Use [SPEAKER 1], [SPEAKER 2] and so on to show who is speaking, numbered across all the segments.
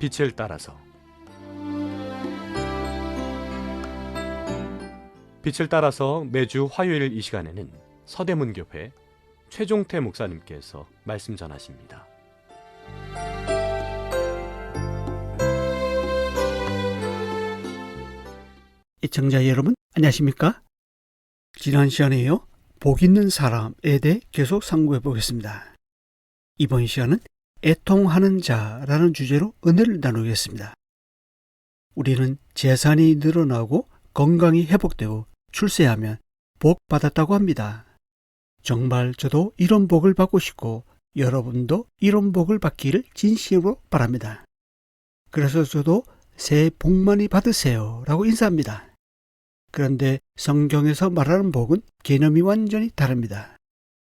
[SPEAKER 1] 빛을 따라서. 빛을 따라서 매주 화요일 이 시간에는 서대문교회 최종태 목사님께서 말씀 전하십니다.
[SPEAKER 2] 시청자 여러분, 안녕하십니까? 지난 시간에요, 복 있는 사람에 대해 계속 상고해 보겠습니다. 이번 시간은 애통하는 자라는 주제로 은혜를 나누겠습니다. 우리는 재산이 늘어나고 건강이 회복되고 출세하면 복 받았다고 합니다. 정말 저도 이런 복을 받고 싶고 여러분도 이런 복을 받기를 진심으로 바랍니다. 그래서 저도 새해 복 많이 받으세요 라고 인사합니다. 그런데 성경에서 말하는 복은 개념이 완전히 다릅니다.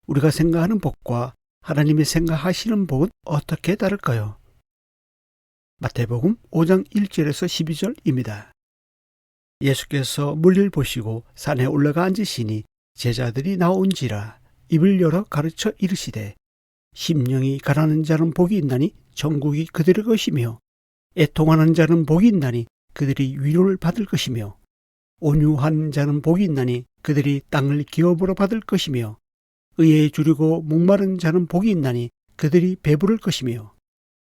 [SPEAKER 2] 우리가 생각하는 복과 하나님이 생각하시는 복은 어떻게 다를까요? 마태복음 5장 1절에서 12절입니다. 예수께서 물리를 보시고 산에 올라가 앉으시니 제자들이 나온지라 입을 열어 가르쳐 이르시되 심령이 가라는 자는 복이 있나니 천국이 그들의 것이며 애통하는 자는 복이 있나니 그들이 위로를 받을 것이며 온유한 자는 복이 있나니 그들이 땅을 기업으로 받을 것이며 의에 주리고 목마른 자는 복이 있나니 그들이 배부를 것이며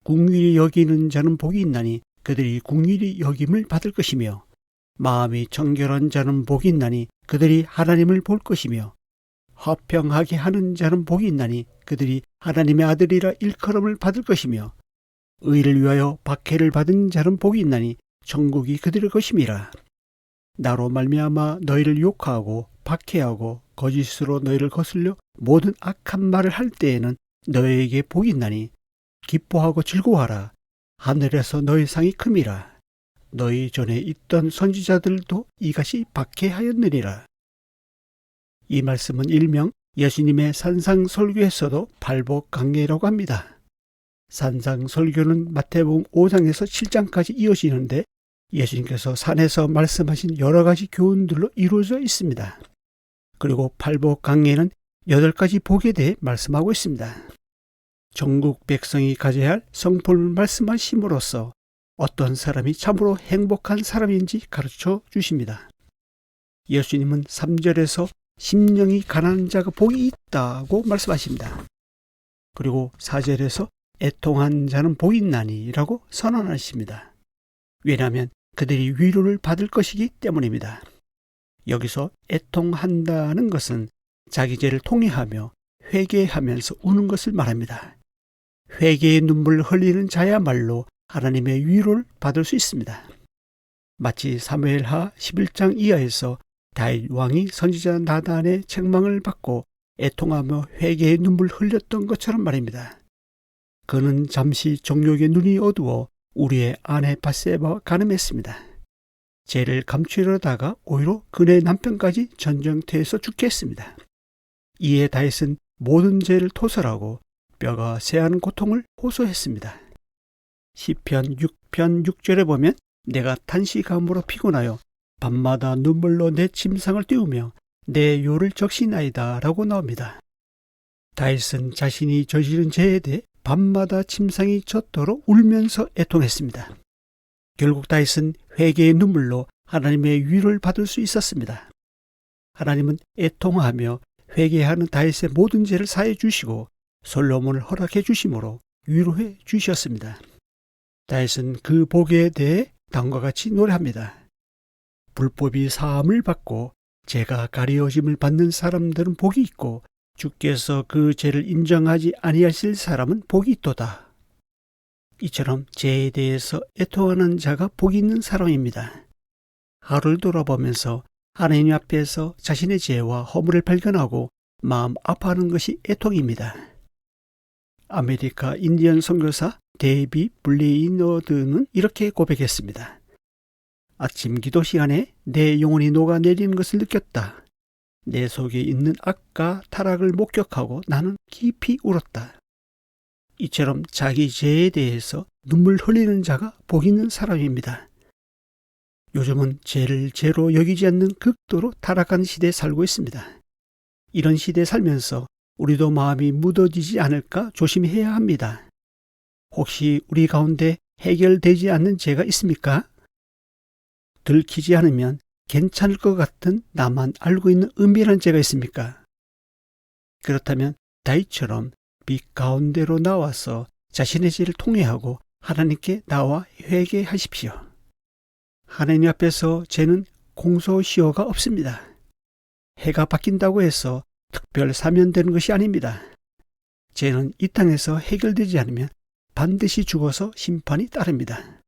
[SPEAKER 2] 긍휼히 여기는 자는 복이 있나니 그들이 긍휼히 여김을 받을 것이며 마음이 정결한 자는 복이 있나니 그들이 하나님을 볼 것이며 화평하게 하는 자는 복이 있나니 그들이 하나님의 아들이라 일컬음을 받을 것이며 의를 위하여 박해를 받은 자는 복이 있나니 천국이 그들의 것임이라. 나로 말미암아 너희를 욕하고 박해하고 거짓으로 너희를 거슬려 모든 악한 말을 할 때에는 너희에게 복이 있나니 기뻐하고 즐거워하라. 하늘에서 너희 상이 큼이라. 너희 전에 있던 선지자들도 이같이 박해하였느니라. 이 말씀은 일명 예수님의 산상설교에서도 발복강례라고 합니다. 산상설교는 마태복음 5장에서 7장까지 이어지는데 예수님께서 산에서 말씀하신 여러 가지 교훈들로 이루어져 있습니다. 그리고 발복강례는 8가지 복에 대해 말씀하고 있습니다. 전국 백성이 가져야 할 성품을 말씀하심으로써 어떤 사람이 참으로 행복한 사람인지 가르쳐 주십니다. 예수님은 3절에서 심령이 가난한 자가 복이 있다고 말씀하십니다. 그리고 4절에서 애통한 자는 복이 있나니 라고 선언하십니다. 왜냐하면 그들이 위로를 받을 것이기 때문입니다. 여기서 애통한다는 것은 자기 죄를 통회하며 회개하면서 우는 것을 말합니다. 회개의 눈물을 흘리는 자야말로 하나님의 위로를 받을 수 있습니다. 마치 사무엘하 11장 이하에서 다윗 왕이 선지자 나단의 책망을 받고 애통하며 회개의 눈물을 흘렸던 것처럼 말입니다. 그는 잠시 정욕의 눈이 어두워 우리의 아내 밧세바와 간음했습니다. 죄를 감추려다가 오히려 그의 남편까지 전쟁터에서 죽게 했습니다. 이에 다윗은 모든 죄를 토설하고 뼈가 새하는 고통을 호소했습니다. 시편 6편 6절에 보면 내가 탄식함으로 피곤하여 밤마다 눈물로 내 침상을 띄우며 내 요를 적시나이다 라고 나옵니다. 다윗은 자신이 저지른 죄에 대해 밤마다 침상이 젖도록 울면서 애통했습니다. 결국 다윗은 회개의 눈물로 하나님의 위로를 받을 수 있었습니다. 하나님은 애통하며 회개하는 다윗의 모든 죄를 사해 주시고 솔로몬을 허락해 주심으로 위로해 주셨습니다. 다윗은 그 복에 대해 다음과 같이 노래합니다. 불법이 사함을 받고 죄가 가리워짐을 받는 사람들은 복이 있고 주께서 그 죄를 인정하지 아니하실 사람은 복이 있도다. 이처럼 죄에 대해서 애통하는 자가 복이 있는 사람입니다. 하루를 돌아보면서 하나님 앞에서 자신의 죄와 허물을 발견하고 마음 아파하는 것이 애통입니다. 아메리카 인디언 선교사 데이비 블레이너드는 이렇게 고백했습니다. 아침 기도 시간에 내 영혼이 녹아내리는 것을 느꼈다. 내 속에 있는 악과 타락을 목격하고 나는 깊이 울었다. 이처럼 자기 죄에 대해서 눈물 흘리는 자가 복 있는 사람입니다. 요즘은 죄를 죄로 여기지 않는 극도로 타락한 시대에 살고 있습니다. 이런 시대에 살면서 우리도 마음이 묻어지지 않을까 조심해야 합니다. 혹시 우리 가운데 해결되지 않는 죄가 있습니까? 들키지 않으면 괜찮을 것 같은 나만 알고 있는 은밀한 죄가 있습니까? 그렇다면 다윗처럼 빛 가운데로 나와서 자신의 죄를 통회하고 하나님께 나와 회개하십시오. 하나님 앞에서 죄는 공소시효가 없습니다. 해가 바뀐다고 해서 특별 사면되는 것이 아닙니다. 죄는 이 땅에서 해결되지 않으면 반드시 죽어서 심판이 따릅니다.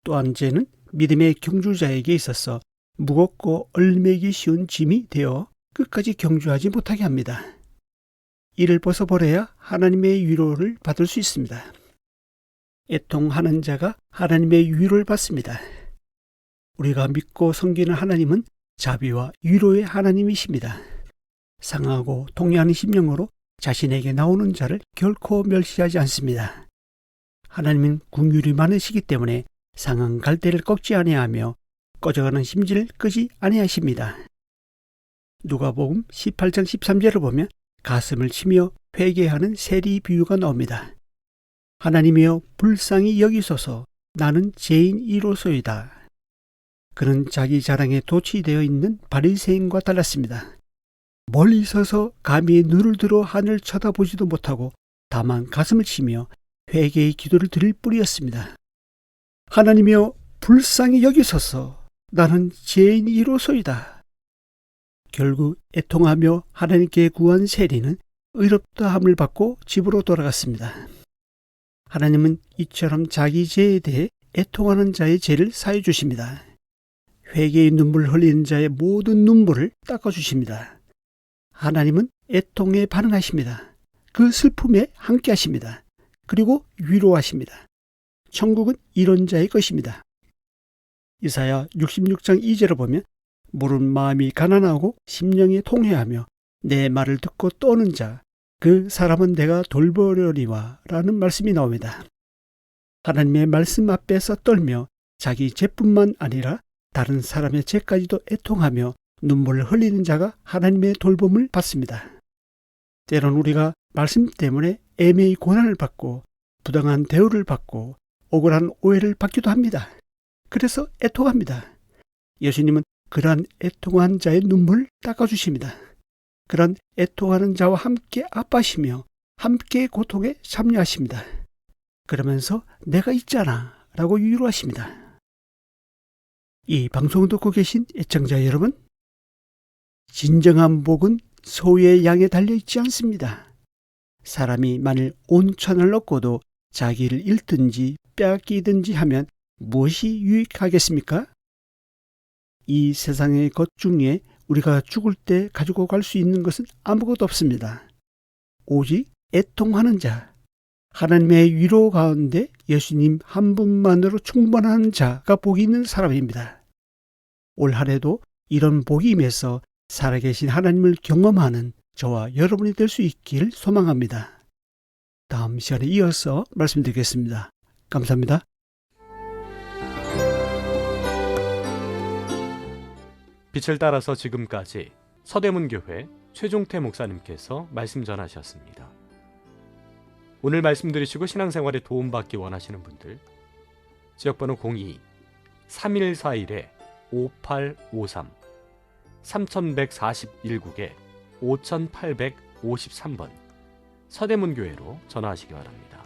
[SPEAKER 2] 또한 죄는 믿음의 경주자에게 있어서 무겁고 얼매기 쉬운 짐이 되어 끝까지 경주하지 못하게 합니다. 이를 벗어버려야 하나님의 위로를 받을 수 있습니다. 애통하는 자가 하나님의 위로를 받습니다. 우리가 믿고 섬기는 하나님은 자비와 위로의 하나님이십니다. 상하고 통해하는 심령으로 자신에게 나오는 자를 결코 멸시하지 않습니다. 하나님은 긍휼이 많으시기 때문에 상한 갈대를 꺾지 아니하며 꺼져가는 심지를 끄지 아니하십니다. 누가복음 18장 13절을 보면 가슴을 치며 회개하는 세리 비유가 나옵니다. 하나님이여 불쌍히 여기소서 나는 죄인이로소이다. 그는 자기 자랑에 도취되어 있는 바리새인과 달랐습니다. 멀리 서서 감히 눈을 들어 하늘 쳐다보지도 못하고 다만 가슴을 치며 회개의 기도를 드릴 뿐이었습니다. 하나님이여 불쌍히 여기소서 나는 죄인이로소이다. 결국 애통하며 하나님께 구한 세리는 의롭다함을 받고 집으로 돌아갔습니다. 하나님은 이처럼 자기 죄에 대해 애통하는 자의 죄를 사해 주십니다. 회개의 눈물 흘리는 자의 모든 눈물을 닦아 주십니다. 하나님은 애통에 반응하십니다. 그 슬픔에 함께 하십니다. 그리고 위로하십니다. 천국은 이런 자의 것입니다. 이사야 66장 2절을 보면 물은 마음이 가난하고 심령이 통회하며 내 말을 듣고 떠는 자 그 사람은 내가 돌보려니와 라는 말씀이 나옵니다. 하나님의 말씀 앞에서 떨며 자기 죄뿐만 아니라 다른 사람의 죄까지도 애통하며 눈물을 흘리는 자가 하나님의 돌봄을 받습니다. 때론 우리가 말씀 때문에 애매히 고난을 받고 부당한 대우를 받고 억울한 오해를 받기도 합니다. 그래서 애통합니다. 예수님은 그러한 애통한 자의 눈물을 닦아주십니다. 그런 애통하는 자와 함께 아파하시며 함께 고통에 참여하십니다. 그러면서 내가 있잖아 라고 위로하십니다. 이 방송을 듣고 계신 애청자 여러분, 진정한 복은 소의 양에 달려있지 않습니다. 사람이 만일 온 천을 얻고도 자기를 잃든지 빼앗기든지 하면 무엇이 유익하겠습니까? 이 세상의 것 중에 우리가 죽을 때 가지고 갈 수 있는 것은 아무것도 없습니다. 오직 애통하는 자, 하나님의 위로 가운데 예수님 한 분만으로 충분한 자가 복이 있는 사람입니다. 올 한 해도 이런 복이 임해서 살아계신 하나님을 경험하는 저와 여러분이 될 수 있기를 소망합니다. 다음 시간에 이어서 말씀드리겠습니다. 감사합니다.
[SPEAKER 1] 빛을 따라서 지금까지 서대문교회 최종태 목사님께서 말씀 전하셨습니다. 오늘 말씀 들으시고 신앙생활에 도움받기 원하시는 분들 지역번호 02-3141-5853 3141국에 5853번 서대문교회로 전화하시기 바랍니다.